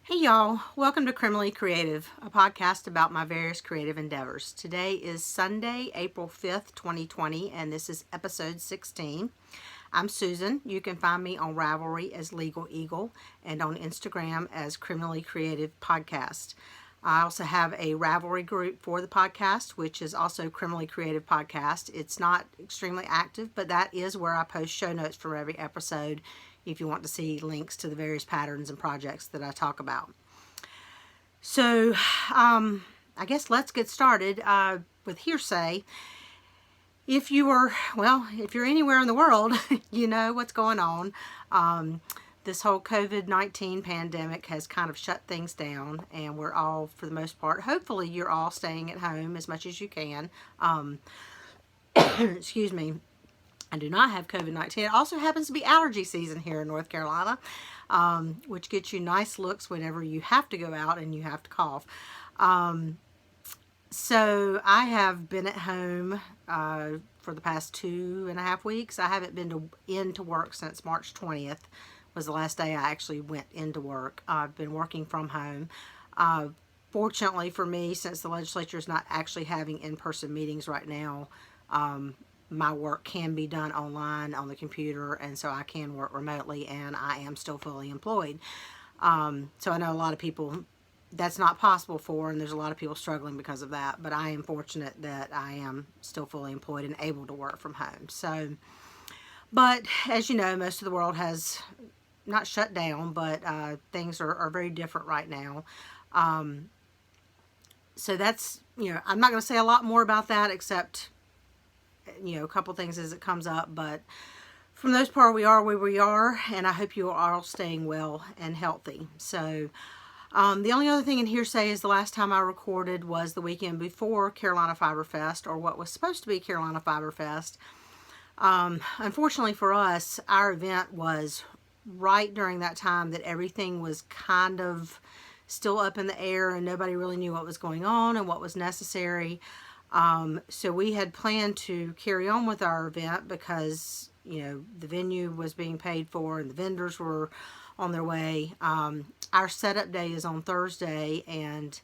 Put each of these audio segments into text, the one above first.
Hey y'all, welcome to Criminally Creative, a podcast about my various creative endeavors. Today is Sunday, April 5th, 2020, and this is episode 16. I'm Susan. You can find me on Ravelry as Legal Eagle and on Instagram as Criminally Creative Podcast. I also have a Ravelry group for the podcast, which is also Criminally Creative Podcast. It's not extremely active, but that is where I post show notes for every episode if you want to see links to the various patterns and projects that I talk about. So, I guess let's get started with hearsay. If you're anywhere in the world, you know what's going on. This whole COVID-19 pandemic has kind of shut things down, and we're all, for the most part, hopefully you're all staying at home as much as you can. Excuse me. I do not have COVID-19. It also happens to be allergy season here in North Carolina, which gets you nice looks whenever you have to go out and you have to cough. So I have been at home for the past 2.5 weeks. I haven't been into work since March 20th was the last day I actually went into work. I've been working from home. Fortunately for me, since the legislature is not actually having in-person meetings right now, my work can be done online on the computer, and so I can work remotely, and I am still fully employed. So I know a lot of people that's not possible for, and there's a lot of people struggling because of that, but I am fortunate that I am still fully employed and able to work from home. So, but as you know, most of the world has not shut down, but things are very different right now. So that's, I'm not going to say a lot more about that except a couple things as it comes up, but for the most part we are where we are, and I hope you are all staying well and healthy. So the only other thing in hearsay is the last time I recorded was the weekend before Carolina Fiber Fest, or what was supposed to be Carolina Fiber Fest. Unfortunately for us, our event was right during that time that everything was kind of still up in the air and nobody really knew what was going on and what was necessary. So we had planned to carry on with our event because, the venue was being paid for and the vendors were on their way. Our setup day is on Thursday, and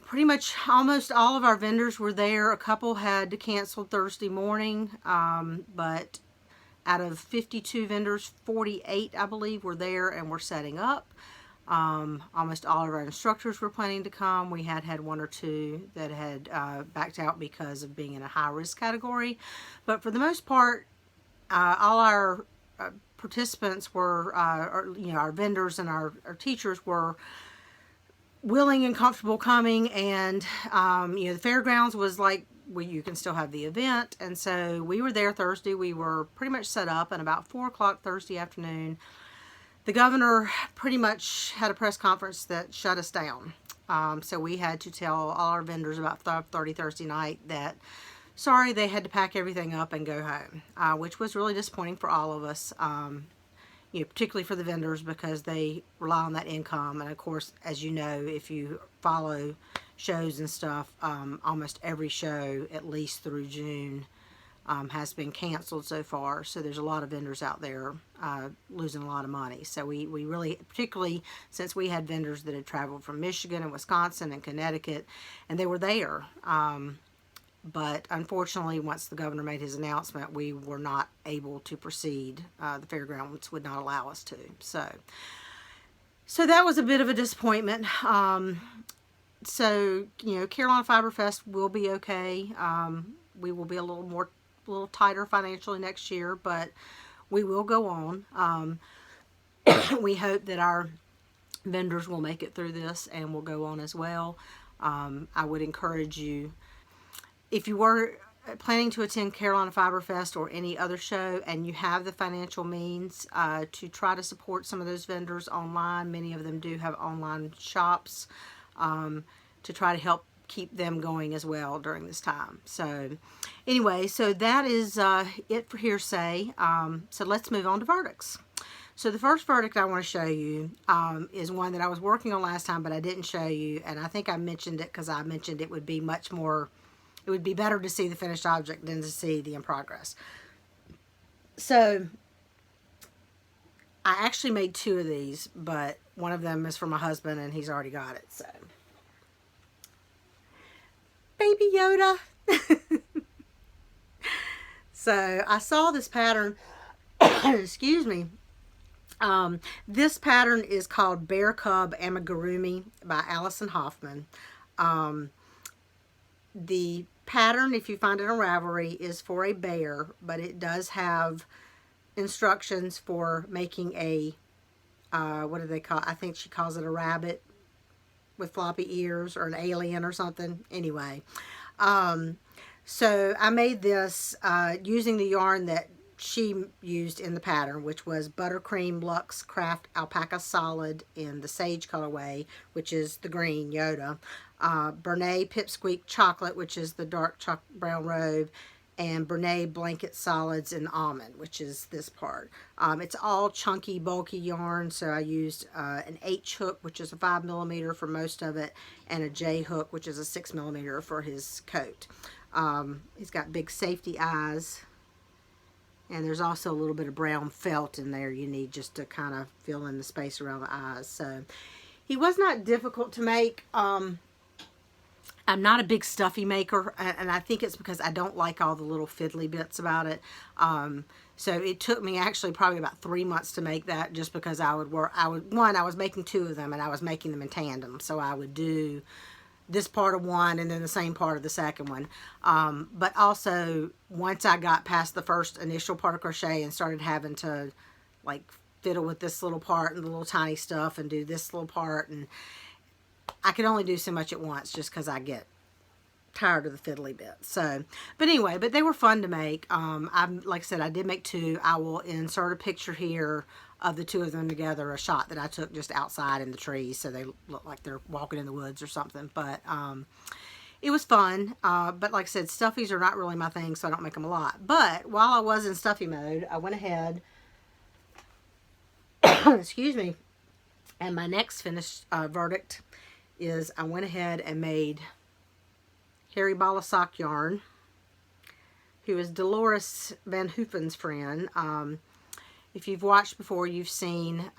pretty much almost all of our vendors were there. A couple had to cancel Thursday morning, but out of 52 vendors, 48, I believe, were there and were setting up. Almost all of our instructors were planning to come. We had one or two that had backed out because of being in a high-risk category. But for the most part, all our participants were, our vendors and our teachers were willing and comfortable coming. And, the fairgrounds was like, you can still have the event. And so we were there Thursday. We were pretty much set up, and about 4 o'clock Thursday afternoon, the governor pretty much had a press conference that shut us down. So we had to tell all our vendors about 5:30 Thursday night that, sorry, they had to pack everything up and go home, which was really disappointing for all of us, particularly for the vendors because they rely on that income. And of course, as you know, if you follow shows and stuff, almost every show, at least through June, has been canceled so far. So there's a lot of vendors out there losing a lot of money. So we really, particularly since we had vendors that had traveled from Michigan and Wisconsin and Connecticut, and they were there. But unfortunately, once the governor made his announcement, we were not able to proceed. The fairgrounds would not allow us to. So that was a bit of a disappointment. So, Carolina Fiber Fest will be okay. We will be a little tighter financially next year, but we will go on. We hope that our vendors will make it through this and will go on as well. I would encourage you, if you were planning to attend Carolina Fiber Fest or any other show and you have the financial means, to try to support some of those vendors online. Many of them do have online shops, to try to help keep them going as well during this time. So anyway, so that is it for hearsay. So let's move on to verdicts. So the first verdict I want to show you is one that I was working on last time, but I didn't show you, and I think I mentioned it because I mentioned it would be it would be better to see the finished object than to see the in progress. So I actually made 2 of these, but one of them is for my husband and he's already got it. So, Baby Yoda. So I saw this pattern. Excuse me. This pattern is called Bear Cub Amigurumi by Allison Hoffman. The pattern, if you find it on Ravelry, is for a bear, but it does have instructions for making a, what do they call it? I think she calls it a rabbit with floppy ears, or an alien or something. Anyway, so I made this using the yarn that she used in the pattern, which was Buttercream Luxe Craft Alpaca Solid in the Sage colorway, which is the green Yoda, Bernay Pipsqueak Chocolate, which is the dark brown robe, and Bernay Blanket Solids in Almond, which is this part. It's all chunky, bulky yarn, so I used an H hook, which is a 5mm for most of it, and a J hook, which is a 6mm for his coat. He's got big safety eyes, and there's also a little bit of brown felt in there you need just to kind of fill in the space around the eyes. So he was not difficult to make. I'm not a big stuffy maker, and I think it's because I don't like all the little fiddly bits about it. So it took me actually probably about 3 months to make that, just because I was making 2 of them, and I was making them in tandem. So I would do this part of one and then the same part of the second one. But also, once I got past the first initial part of crochet and started having to like fiddle with this little part and the little tiny stuff and do this little part, and I could only do so much at once just because I get tired of the fiddly bits. So, but anyway, but they were fun to make. Like I said, I did make 2. I will insert a picture here of the 2 of them together, a shot that I took just outside in the trees, so they look like they're walking in the woods or something. But it was fun. But like I said, stuffies are not really my thing, so I don't make them a lot. But while I was in stuffy mode, I went ahead, excuse me, and my next finished verdict is I went ahead and made Harry Bollasockyarn, who is Dolores Van Hoofen's friend. If you've watched before, you've seen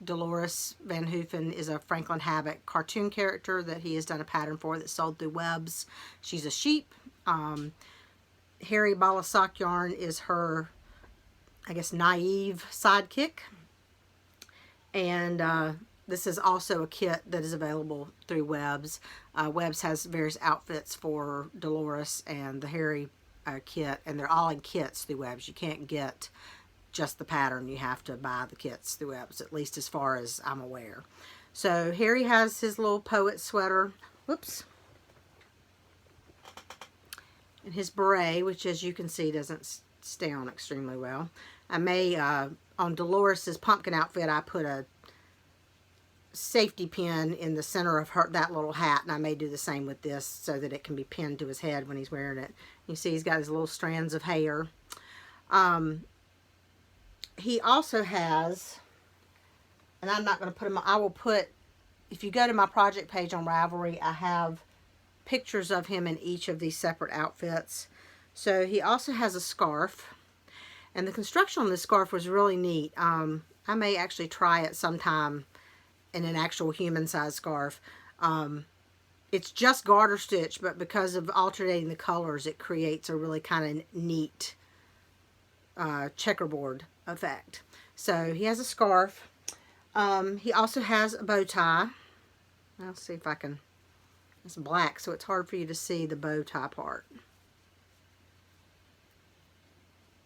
Dolores Van Hoofen is a Franklin Havoc cartoon character that he has done a pattern for that's sold through Webs. She's a sheep. Harry Bollasockyarn is her, I guess, naive sidekick. And this is also a kit that is available through Webs. Webs has various outfits for Dolores and the Harry kit, and they're all in kits through Webs. You can't get just the pattern. You have to buy the kits through Webs, at least as far as I'm aware. So Harry has his little poet sweater. Whoops. And his beret, which as you can see doesn't stay on extremely well. I may, on Dolores's pumpkin outfit, I put a safety pin in the center of that little hat, and I may do the same with this so that it can be pinned to his head when he's wearing it. You see he's got his little strands of hair. He also has, and I'm not going to put him, I will put, if you go to my project page on Ravelry, I have pictures of him in each of these separate outfits. So he also has a scarf, and the construction on this scarf was really neat. I may actually try it sometime in an actual human-sized scarf. It's just garter stitch, but because of alternating the colors, it creates a really kind of neat checkerboard effect. So he has a scarf. He also has a bow tie. Let's see if I can, it's black, so it's hard for you to see the bow tie part.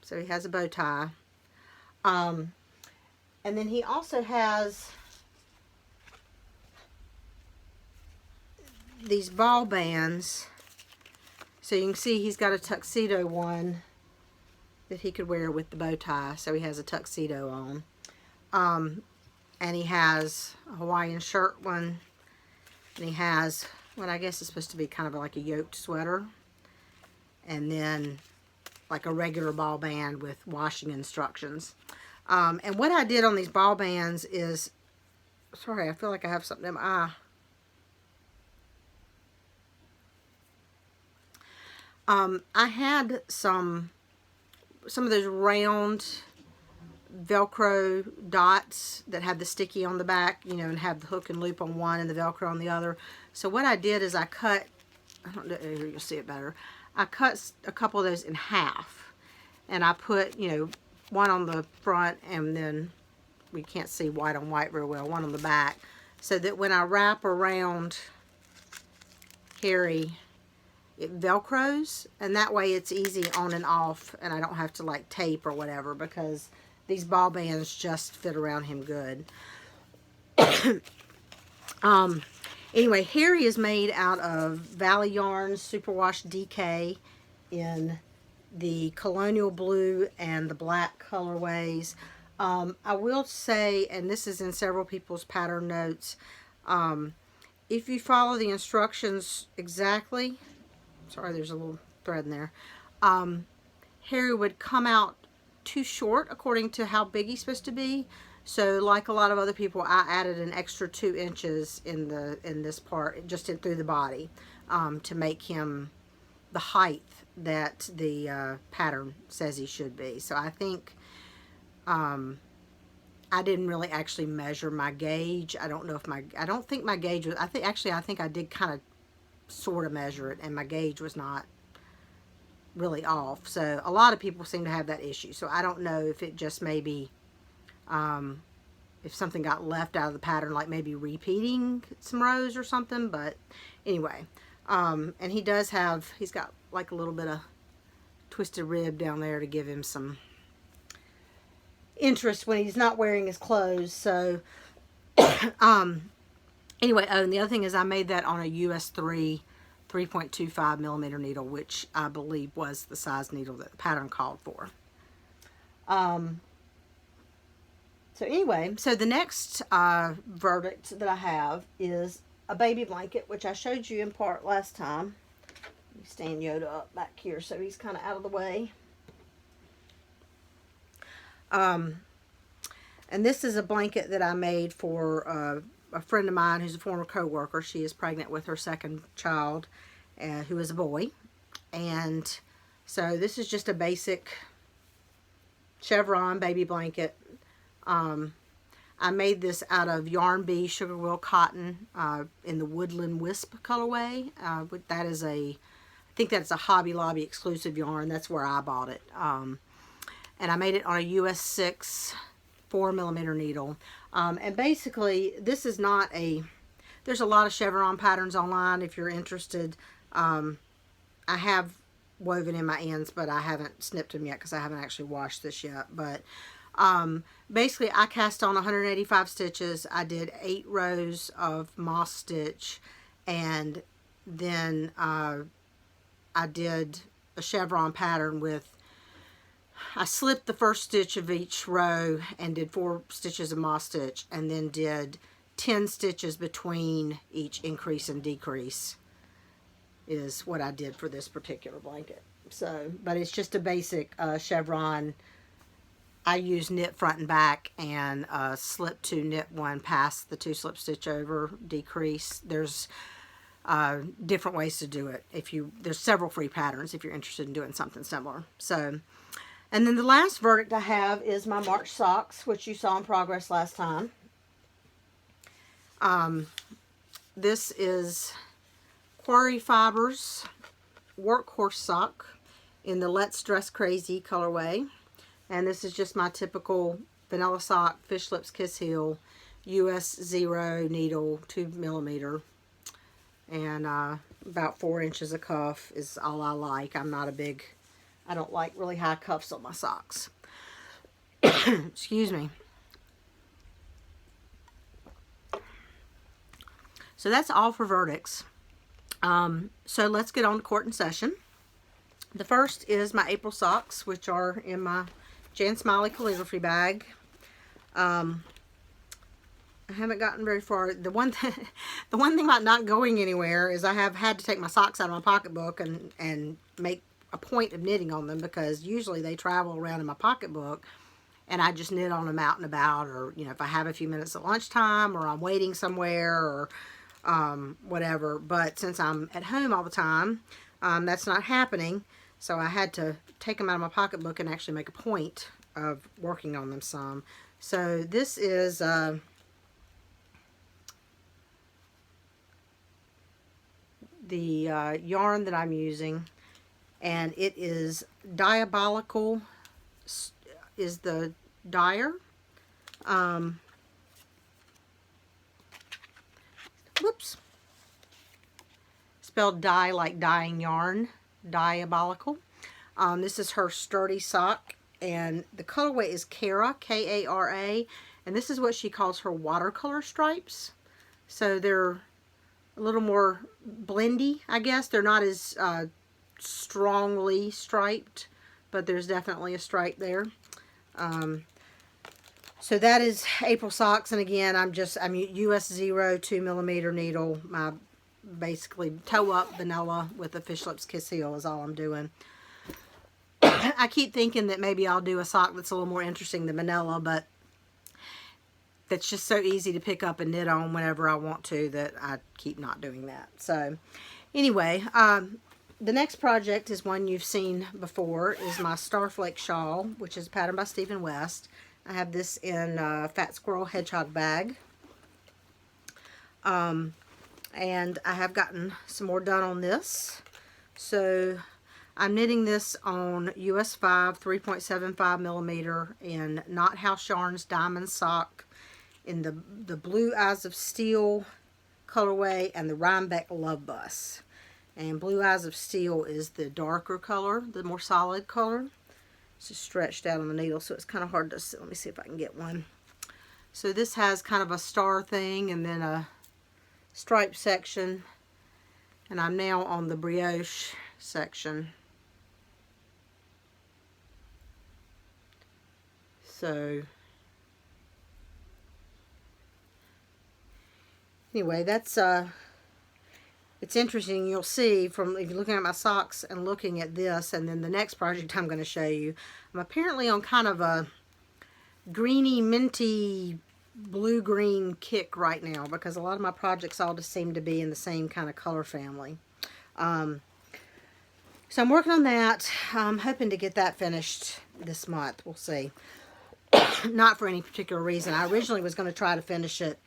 So he has a bow tie. And then he also has these ball bands. So you can see he's got a tuxedo one that he could wear with the bow tie. So he has a tuxedo on. And he has a Hawaiian shirt one. And he has what I guess is supposed to be kind of like a yoked sweater. And then like a regular ball band with washing instructions. And what I did on these ball bands is, sorry, I feel like I have something in my eye. I had some of those round Velcro dots that have the sticky on the back, you know, and have the hook and loop on one and the Velcro on the other. So what I did is I cut, I don't know, here you'll see it better. I cut a couple of those in half, and I put, you know, one on the front, and then we can't see white on white real well, one on the back, so that when I wrap around Harry, it Velcros, and that way it's easy on and off, and I don't have to like tape or whatever, because these ball bands just fit around him good. Anyway, Harry is made out of Valley Yarns Superwash DK in the Colonial Blue and the black colorways. I will say, and this is in several people's pattern notes, if you follow the instructions exactly, sorry, there's a little thread in there, Harry would come out too short according to how big he's supposed to be. So like a lot of other people, I added an extra 2 inches in this part, just through the body, to make him the height that the pattern says he should be. So I think I didn't really actually measure my gauge. I don't know if I don't think my gauge was, I think I did kind of sort of measure it, and my gauge was not really off. So a lot of people seem to have that issue. So I don't know if it just maybe, if something got left out of the pattern, like maybe repeating some rows or something. But anyway, and he does have, he's got like a little bit of twisted rib down there to give him some interest when he's not wearing his clothes. So anyway, oh, and the other thing is I made that on a US 3.25 millimeter needle, which I believe was the size needle that the pattern called for. So anyway, so the next verdict that I have is a baby blanket, which I showed you in part last time. Let me stand Yoda up back here so he's kind of out of the way. And this is a blanket that I made for a friend of mine who's a former co-worker. She is pregnant with her second child, who is a boy. And so this is just a basic chevron baby blanket. I made this out of Yarn Bee Sugar Will Cotton in the Woodland Wisp colorway. That is I think that's a Hobby Lobby exclusive yarn. That's where I bought it. And I made it on a US 6 4 millimeter needle. And basically, this is not there's a lot of chevron patterns online if you're interested. I have woven in my ends, but I haven't snipped them yet because I haven't actually washed this yet. But basically, I cast on 185 stitches. I did 8 rows of moss stitch, and then I did a chevron pattern with, I slipped the first stitch of each row and did 4 stitches of moss stitch, and then did 10 stitches between each increase and decrease is what I did for this particular blanket. So, but it's just a basic chevron. I use knit front and back, and slip 2, knit 1 past the 2 slip stitch over, decrease. There's different ways to do it. There's several free patterns if you're interested in doing something similar. So, and then the last verdict I have is my March socks, which you saw in progress last time. This is Quarry Fibers Workhorse Sock in the Let's Dress Crazy colorway. And this is just my typical vanilla sock, fish lips, kiss heel, US 0 needle, 2 millimeter. And about 4 inches of cuff is all I like. I don't like really high cuffs on my socks. Excuse me. So that's all for verdicts. So let's get on to court and session. The first is my April socks, which are in my Jan Smiley calligraphy bag. I haven't gotten very far. The one thing about not going anywhere is I have had to take my socks out of my pocketbook and make a point of knitting on them, because usually they travel around in my pocketbook and I just knit on them out and about, or if I have a few minutes at lunchtime, or I'm waiting somewhere, or whatever. But since I'm at home all the time, that's not happening. So I had to take them out of my pocketbook and actually make a point of working on them some. So this is the yarn that I'm using, and it is Diabolical is the dyer. Whoops. Spelled dye like dyeing yarn. Diabolical. This is her sturdy sock, and the colorway is Kara, K-A-R-A, and this is what she calls her watercolor stripes. So they're a little more blendy, I guess. They're not as strongly striped, but there's definitely a stripe there. So that is April socks, and again, I'm US 0 2mm needle. My basically toe up vanilla with a fish lips kiss heel is all I'm doing. I keep thinking that maybe I'll do a sock that's a little more interesting than vanilla, but that's just so easy to pick up and knit on whenever I want to that I keep not doing that. So anyway, the next project is one you've seen before, is my Starflake shawl, which is patterned by Stephen West. I have this in Fat Squirrel Hedgehog bag. And I have gotten some more done on this. So I'm knitting this on US 5 3.75mm in Knot House Yarns Diamond Sock in the Blue Eyes of Steel colorway and the Rhinebeck Love Bus. And Blue Eyes of Steel is the darker color, the more solid color. It's just stretched out on the needle, so it's kind of hard to see. Let me see if I can get one. So this has kind of a star thing and then a stripe section, and I'm now on the brioche section. So anyway, that's it's interesting. You'll see from if you're looking at my socks and looking at this, and then the next project I'm going to show you, I'm apparently on kind of a greeny minty blue-green kick right now, because a lot of my projects all just seem to be in the same kind of color family. So I'm working on that. I'm hoping to get that finished this month. We'll see. Not for any particular reason. I originally was going to try to finish it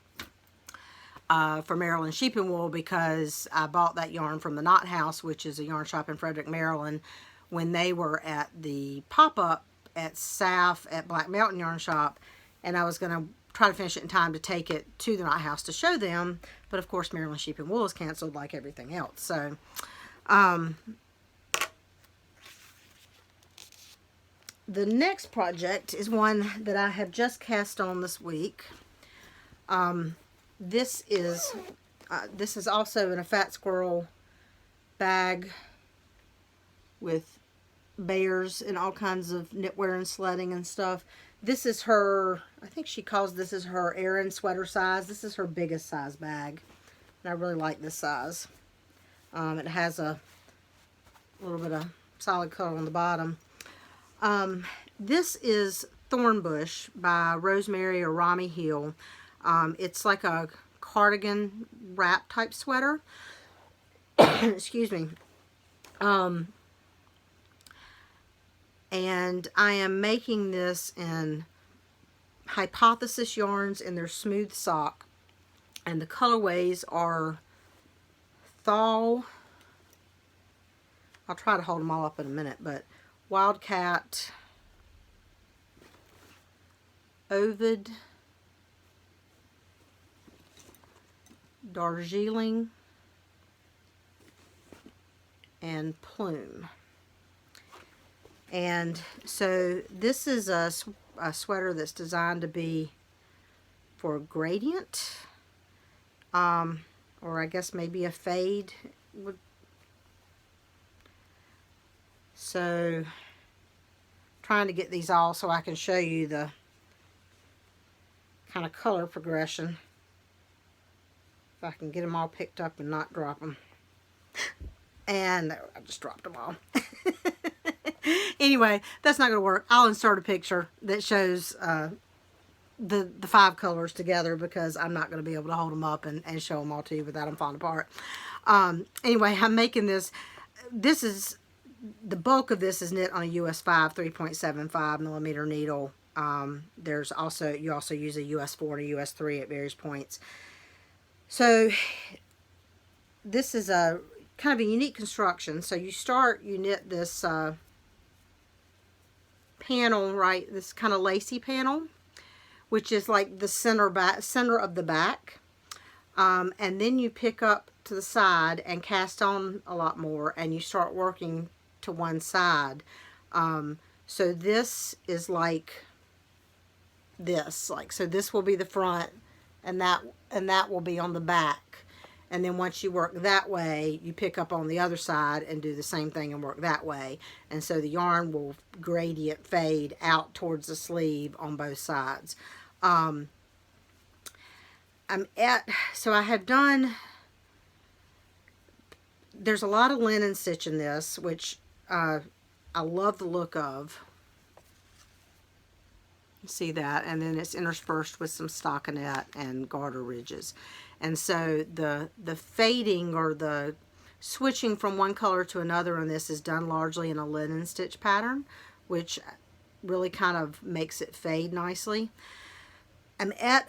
for Maryland Sheep and Wool, because I bought that yarn from the Knot House, which is a yarn shop in Frederick, Maryland, when they were at the pop-up at SAF at Black Mountain Yarn Shop, and I was going to try to finish it in time to take it to the Knot House to show them, but of course Maryland Sheep and Wool is canceled like everything else. So the next project is one that I have just cast on this week. This is also in a Fat Squirrel bag with bears and all kinds of knitwear and sledding and stuff. This is her, I think she calls this is her Aran sweater size. This is her biggest size bag, and I really like this size. It has a little bit of solid color on the bottom. This is Thornbush by Rosemary or Rami Hill. It's like a cardigan wrap type sweater. Excuse me. And I am making this in Hypothesis yarns in their smooth sock, and the colorways are Thaw. I'll try to hold them all up in a minute, but Wildcat, Ovid, Darjeeling, and Plume. And so this is a sweater that's designed to be for a gradient, or I guess maybe a fade. So trying to get these all so I can show you the kind of color progression. If I can get them all picked up and not drop them. And I just dropped them all. Anyway, that's not going to work. I'll insert a picture that shows the 5 colors together, because I'm not going to be able to hold them up and show them all to you without them falling apart. Anyway, I'm making this. This the bulk of this is knit on a US 5 3.75 millimeter needle. There's also, you also use a US 4 and a US 3 at various points. So this is a kind of a unique construction. So you knit this panel, right, this kind of lacy panel, which is like the center of the back, and then you pick up to the side and cast on a lot more, and you start working to one side. So this is like this, so this will be the front, and that will be on the back. And then once you work that way, you pick up on the other side and do the same thing and work that way. And so the yarn will gradient fade out towards the sleeve on both sides. So I have done, there's a lot of linen stitch in this, which I love the look of. See that? And then it's interspersed with some stockinette and garter ridges. And so the fading, or the switching from one color to another on this, is done largely in a linen stitch pattern, which really kind of makes it fade nicely. I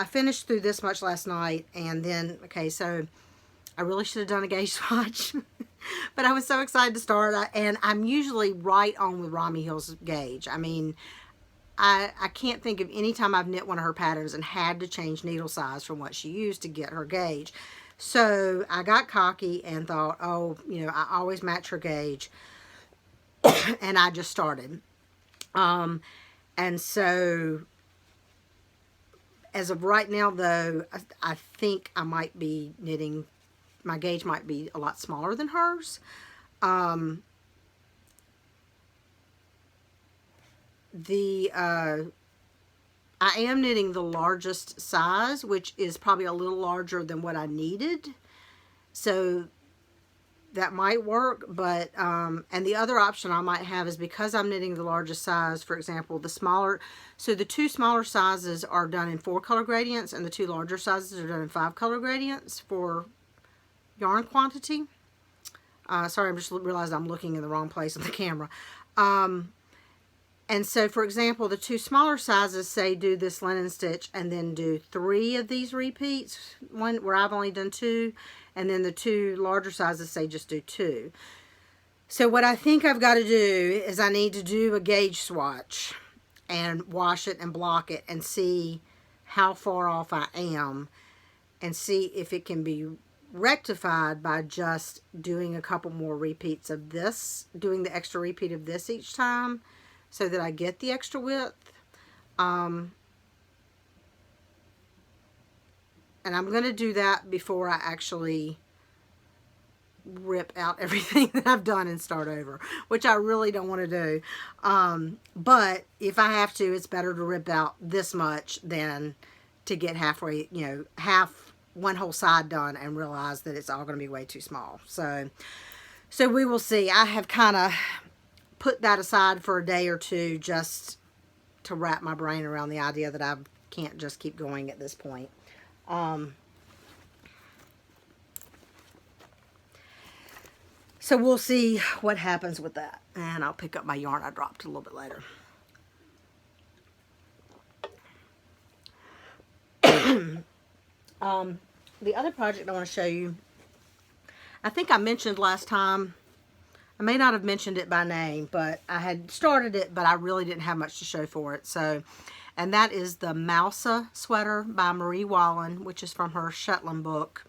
finished through this much last night, and then, okay, so I really should have done a gauge swatch, but I was so excited to start, and I'm usually right on with Rami Hill's gauge. I mean, I can't think of any time I've knit one of her patterns and had to change needle size from what she used to get her gauge. So I got cocky and thought, oh, you know, I always match her gauge, and I just started. And so as of right now, though, I think I might be knitting, my gauge might be a lot smaller than hers. I am knitting the largest size, which is probably a little larger than what I needed, so that might work. But and the other option I might have is, because I'm knitting the largest size, for example, the smaller, so the two smaller sizes are done in 4 color gradients, and the two larger sizes are done in 5 color gradients for yarn quantity. Sorry, I'm just realized I'm looking in the wrong place on the camera. And so, for example, the two smaller sizes say do this linen stitch and then do 3 of these repeats, one where I've only done 2, and then the two larger sizes say just do 2. So what I think I've got to do is I need to do a gauge swatch and wash it and block it and see how far off I am, and see if it can be rectified by just doing a couple more repeats of this, doing the extra repeat of this each time, so that I get the extra width. And I'm going to do that before I actually rip out everything that I've done and start over, which I really don't want to do. But if I have to, it's better to rip out this much than to get halfway, you know, one whole side done and realize that it's all going to be way too small. So we will see. I have kind of put that aside for a day or two just to wrap my brain around the idea that I can't just keep going at this point. So we'll see what happens with that, and I'll pick up my yarn I dropped a little bit later. The other project I want to show you, I think I mentioned last time, I may not have mentioned it by name, but I had started it, but I really didn't have much to show for it. So, and that is the Mousa sweater by Marie Wallen, which is from her Shetland book.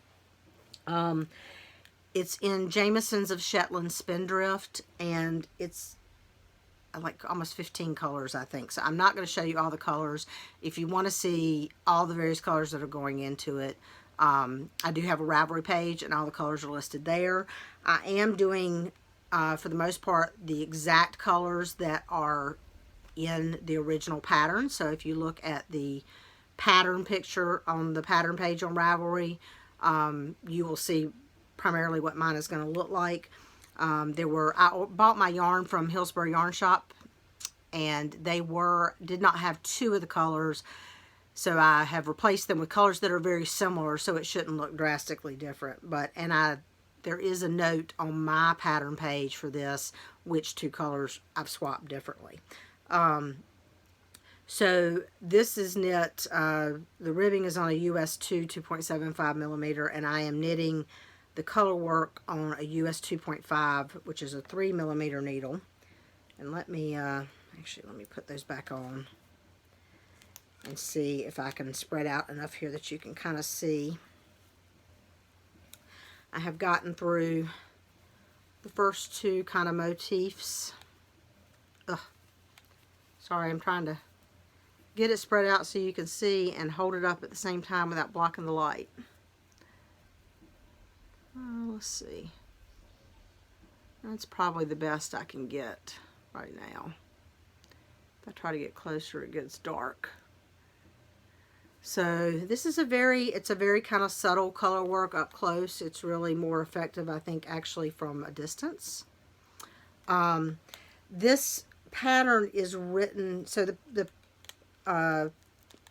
It's in Jamieson's of Shetland Spindrift, and it's like almost 15 colors, I think. So I'm not going to show you all the colors. If you want to see all the various colors that are going into it, I do have a Ravelry page, and all the colors are listed there. I am doing, for the most part, the exact colors that are in the original pattern. So if you look at the pattern picture on the pattern page on Ravelry, you will see primarily what mine is going to look like. I bought my yarn from Hillsborough Yarn Shop, and they did not have 2 of the colors, so I have replaced them with colors that are very similar, so it shouldn't look drastically different. And I there is a note on my pattern page for this, which 2 colors I've swapped differently. So this is knit, the ribbing is on a US 2 2.75 millimeter, and I am knitting the color work on a US 2.5, which is a 3 millimeter needle. And let me, actually let me put those back on and see if I can spread out enough here that you can kind of see. I have gotten through the first 2 kind of motifs. Ugh. Sorry, I'm trying to get it spread out so you can see and hold it up at the same time without blocking the light. Let's see. That's probably the best I can get right now. If I try to get closer, it gets dark. So this is it's a very kind of subtle color work up close. It's really more effective, I think, actually from a distance. This pattern is written, so the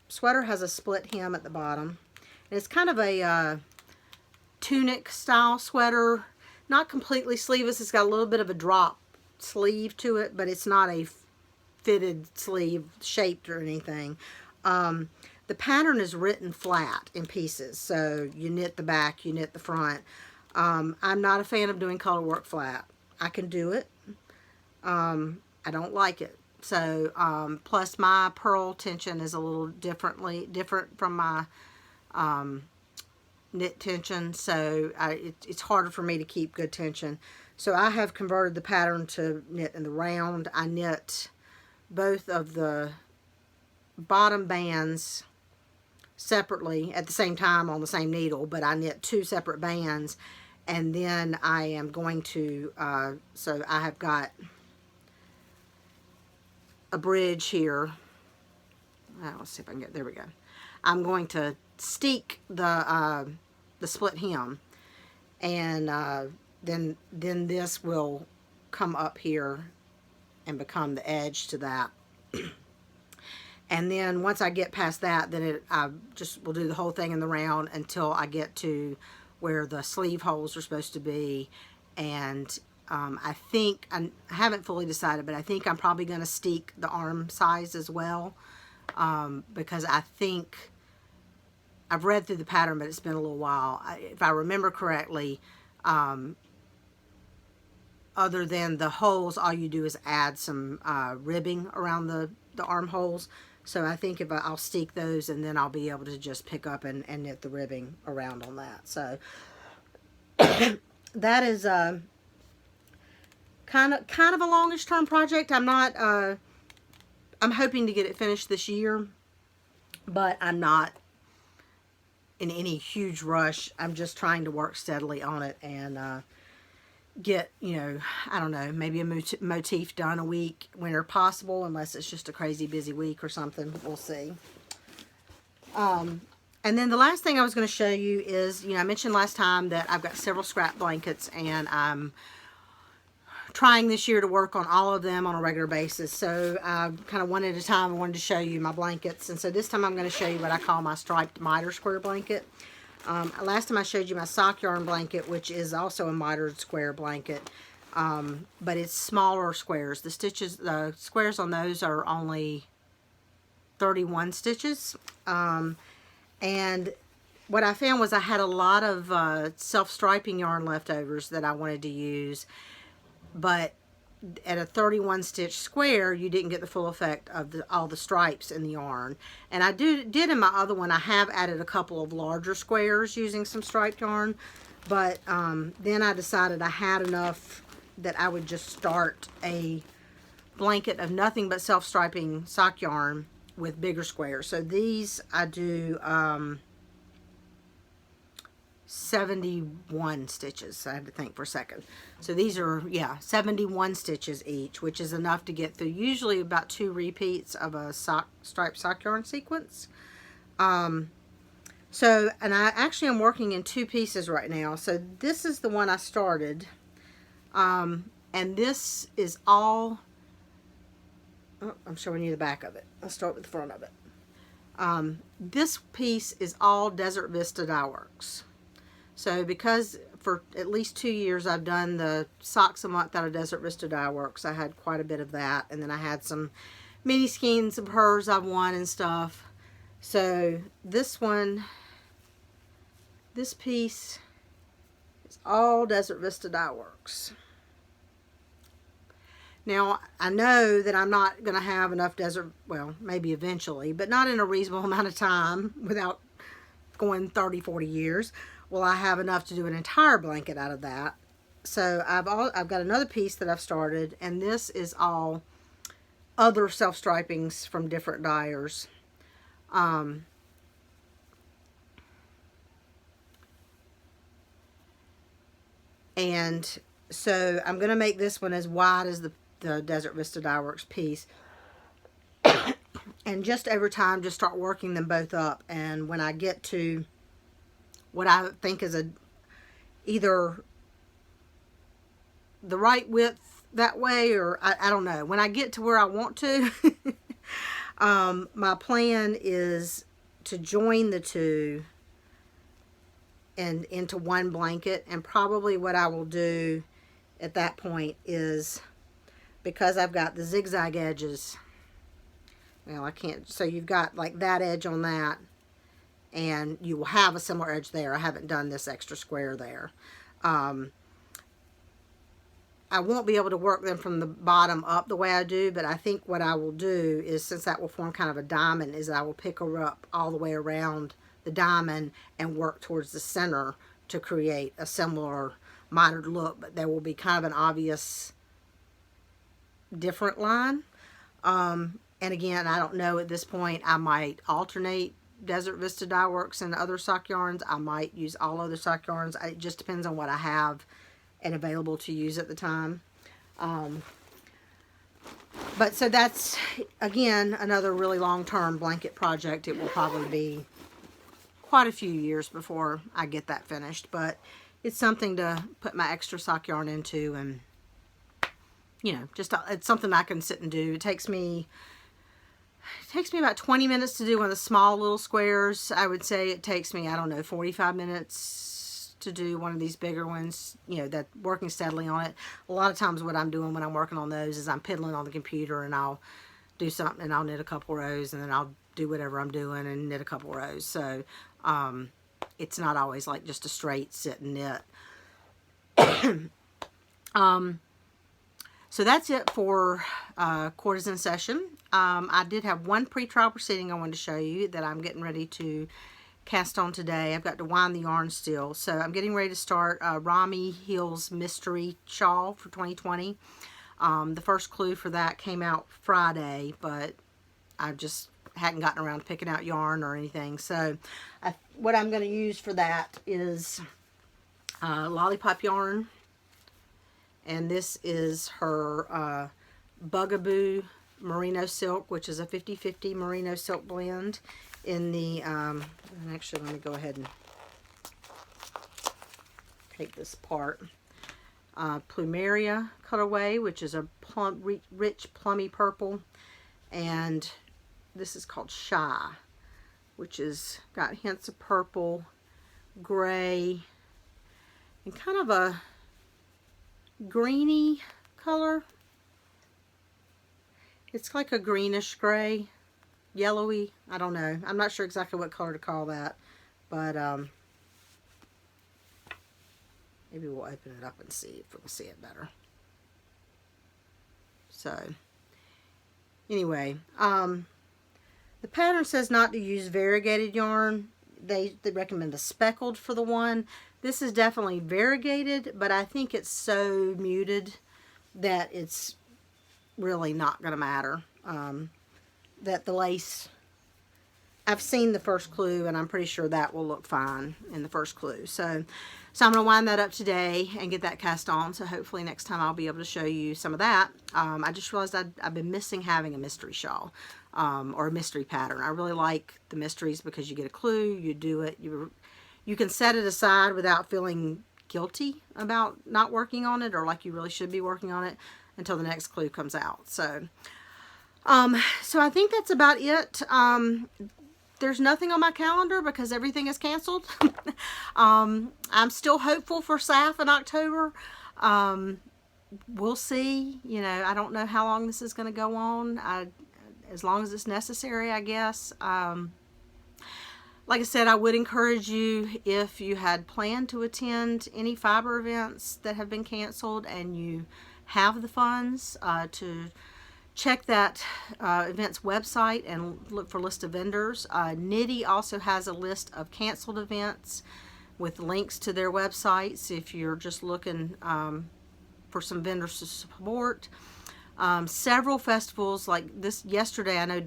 sweater has a split hem at the bottom. And it's kind of a tunic style sweater, not completely sleeveless. It's got a little bit of a drop sleeve to it, but it's not a fitted sleeve shaped or anything. The pattern is written flat in pieces, so you knit the back, you knit the front. I'm not a fan of doing color work flat. I can do it. I don't like it. So, plus my purl tension is a little different from my knit tension, so it's harder for me to keep good tension. So I have converted the pattern to knit in the round. I knit both of the bottom bands separately at the same time on the same needle, but I knit 2 separate bands, and then I am going to, so I have got a bridge here. Let's see if I can get, there we go. I'm going to steek the split hem, and then this will come up here and become the edge to that. And then once I get past that, then I just will do the whole thing in the round until I get to where the sleeve holes are supposed to be. And I think, I haven't fully decided, but I think I'm probably going to steek the arm size as well, because I think, I've read through the pattern, but it's been a little while. If I remember correctly, other than the holes, all you do is add some ribbing around the armholes. So I think if I'll steek those, and then I'll be able to just pick up and knit the ribbing around on that. So that is kind of a longish term project. I'm not, I'm hoping to get it finished this year, but I'm not in any huge rush. I'm just trying to work steadily on it and get, you know, I don't know, maybe a motif done a week whenever possible, unless it's just a crazy busy week or something. We'll see. And then the last thing I was going to show you is, you know, I mentioned last time that I've got several scrap blankets, and I'm trying this year to work on all of them on a regular basis. So kind of one at a time, I wanted to show you my blankets. And so this time I'm going to show you what I call my striped miter square blanket. Last time I showed you my sock yarn blanket, which is also a mitered square blanket, but it's smaller squares. The squares on those are only 31 stitches. And what I found was I had a lot of self-striping yarn leftovers that I wanted to use, but at a 31 stitch square, you didn't get the full effect of all the stripes in the yarn. And I did in my other one, I have added a couple of larger squares using some striped yarn, but then I decided I had enough that I would just start a blanket of nothing but self-striping sock yarn with bigger squares. So these I do 71 stitches. I had to think for a second. So these are, yeah, 71 stitches each, which is enough to get through usually about 2 repeats of a striped sock yarn sequence. So, and I actually am working in 2 pieces right now. So this is the one I started, and this is all, oh, I'm showing you the back of it. Let's start with the front of it. This piece is all Desert Vista Dye Works. So because for at least 2 years, I've done the socks a month out of Desert Vista Dye Works. I had quite a bit of that. And then I had some mini skeins of hers I've won and stuff. So this one, this piece is all Desert Vista Dye Works. Now, I know that I'm not going to have enough desert, well, maybe eventually, but not in a reasonable amount of time without going 30, 40 years. Will I have enough to do an entire blanket out of that? So I've got another piece that I've started, and this is all other self-stripings from different dyers. And so I'm going to make this one as wide as the Desert Vista Dye Works piece. And just over time, just start working them both up. And when I get to what I think is either the right width that way, or I don't know. When I get to where I want to, my plan is to join the two and into one blanket. And probably what I will do at that point is, because I've got the zigzag edges, well, I can't, so you've got like that edge on that, and you will have a similar edge there. I haven't done this extra square there. I won't be able to work them from the bottom up the way I do, but I think what I will do is, since that will form kind of a diamond, is I will pick her up all the way around the diamond and work towards the center to create a similar mitered look, but there will be kind of an obvious different line. And again, I don't know at this point. I might alternate Desert Vista Dye Works and other sock yarns. I might use all other sock yarns. It just depends on what I have and available to use at the time. But so that's, again, another really long-term blanket project. It will probably be quite a few years before I get that finished, but it's something to put my extra sock yarn into, and you know, just it's something I can sit and do. It takes me about 20 minutes to do one of the small little squares. I would say it takes me, I don't know, 45 minutes to do one of these bigger ones, you know, that working steadily on it. A lot of times what I'm doing when I'm working on those is I'm piddling on the computer, and I'll do something and I'll knit a couple rows, and then I'll do whatever I'm doing and knit a couple rows. So it's not always like just a straight sit and knit. So that's it for Courtesan Session. I did have one pre-trial proceeding I wanted to show you that I'm getting ready to cast on today. I've got to wind the yarn still. So I'm getting ready to start Rami Hill's Mystery Shawl for 2020. The first clue for that came out Friday, but I just hadn't gotten around to picking out yarn or anything. So what I'm going to use for that is Lollipop yarn. And this is her Bugaboo Merino Silk, which is a 50-50 Merino Silk blend in the, actually let me go ahead and take this apart. Plumeria colorway, which is a rich plummy purple. And this is called Shy, which is got hints of purple, gray, and kind of a greeny color. It's like a greenish gray, yellowy, I don't know. I'm not sure exactly what color to call that, but maybe we'll open it up and see if we can see it better. So anyway, the pattern says not to use variegated yarn. They recommend a speckled for the one. This is definitely variegated, but I think it's so muted that it's really not going to matter. That the lace, I've seen the first clue, and I'm pretty sure that will look fine in the first clue. So I'm going to wind that up today and get that cast on. So hopefully next time I'll be able to show you some of that. I just realized I've been missing having a mystery shawl or a mystery pattern. I really like the mysteries because you get a clue, you do it, you can set it aside without feeling guilty about not working on it, or like you really should be working on it until the next clue comes out. So, so I think that's about it. there's nothing on my calendar because everything is canceled. I'm still hopeful for SAF in October. We'll see. You know, I don't know how long this is going to go on. As long as it's necessary, I guess. Like I said, I would encourage you, if you had planned to attend any fiber events that have been canceled and you have the funds, to check that event's website and look for a list of vendors. Nitty also has a list of canceled events with links to their websites if you're just looking for some vendors to support. Several festivals like this yesterday, I know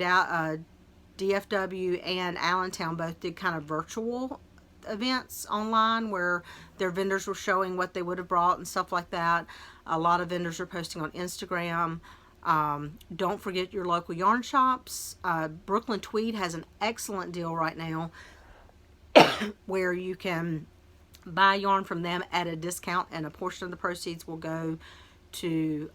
DFW and Allentown both did kind of virtual events online where their vendors were showing what they would have brought and stuff like that. A lot of vendors are posting on Instagram. Don't forget your local yarn shops. Brooklyn Tweed has an excellent deal right now where you can buy yarn from them at a discount, and a portion of the proceeds will go to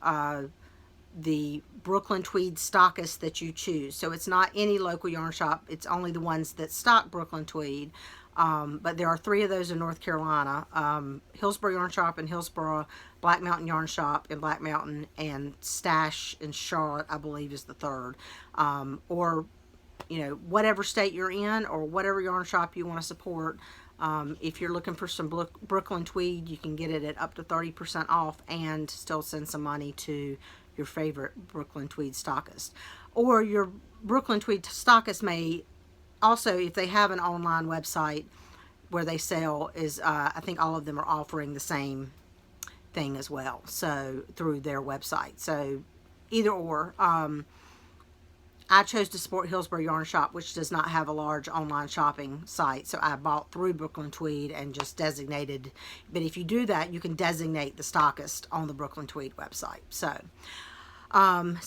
the Brooklyn Tweed stockists that you choose. So it's not any local yarn shop, it's only the ones that stock Brooklyn Tweed. But there are 3 of those in North Carolina. Hillsborough Yarn Shop in Hillsborough, Black Mountain Yarn Shop in Black Mountain, and Stash in Charlotte, I believe, is the 3rd. Or, you know, whatever state you're in or whatever yarn shop you want to support. If you're looking for some Brooklyn Tweed, you can get it at up to 30% off and still send some money to your favorite Brooklyn Tweed stockist. Or your Brooklyn Tweed stockist may also, if they have an online website where they sell, I think all of them are offering the same thing as well, so through their website. So either or. I chose to support Hillsborough Yarn Shop, which does not have a large online shopping site, so I bought through Brooklyn Tweed and just designated. But if you do that, you can designate the stockist on the Brooklyn Tweed website. So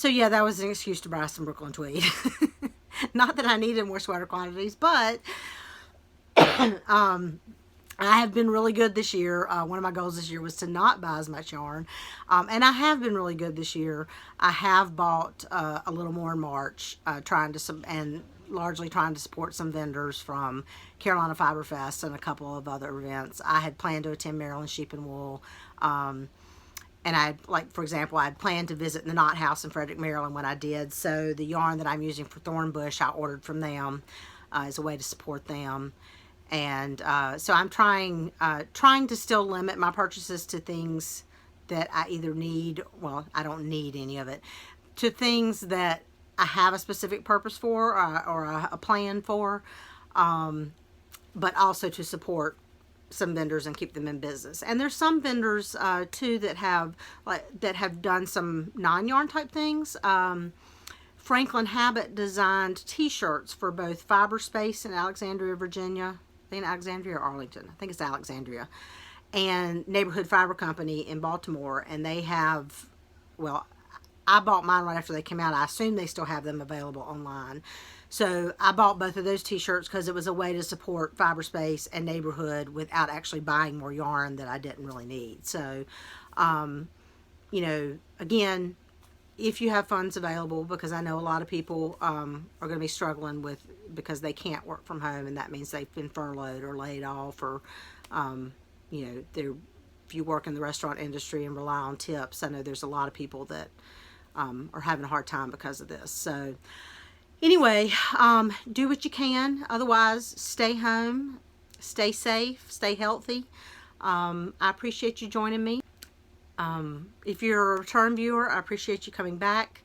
yeah, that was an excuse to buy some Brooklyn Tweed. Not that I needed more sweater quantities, but I have been really good this year. One of my goals this year was to not buy as much yarn. And I have been really good this year. I have bought a little more in March, largely trying to support some vendors from Carolina Fiber Fest and a couple of other events. I had planned to attend Maryland Sheep and Wool. And for example, I had planned to visit the Knot House in Frederick, Maryland when I did. So the yarn that I'm using for Thornbush, I ordered from them as a way to support them. And so I'm trying to still limit my purchases to things that I either need, well, I don't need any of it, to things that I have a specific purpose for or a plan for, but also to support some vendors and keep them in business. And there's some vendors too that have done some non-yarn type things. Franklin Habit designed t-shirts for both Fiber Space in Alexandria, Virginia. I think Alexandria or Arlington. I think it's Alexandria. And Neighborhood Fiber Company in Baltimore. And they have, well, I bought mine right after they came out. I assume they still have them available online. So I bought both of those t-shirts because it was a way to support Fiber Space and Neighborhood without actually buying more yarn that I didn't really need. So, you know, again, if you have funds available, because I know a lot of people are going to be struggling because they can't work from home, and that means they've been furloughed or laid off, or you know, if you work in the restaurant industry and rely on tips, I know there's a lot of people that are having a hard time because of this. So anyway, do what you can. Otherwise, stay home, stay safe, stay healthy. I appreciate you joining me. If you're a return viewer, I appreciate you coming back.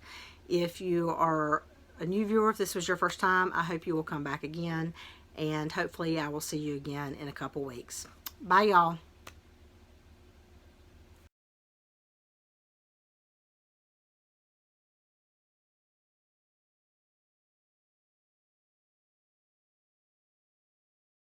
If you are a new viewer, if this was your first time, I hope you will come back again. And hopefully I will see you again in a couple weeks. Bye, y'all.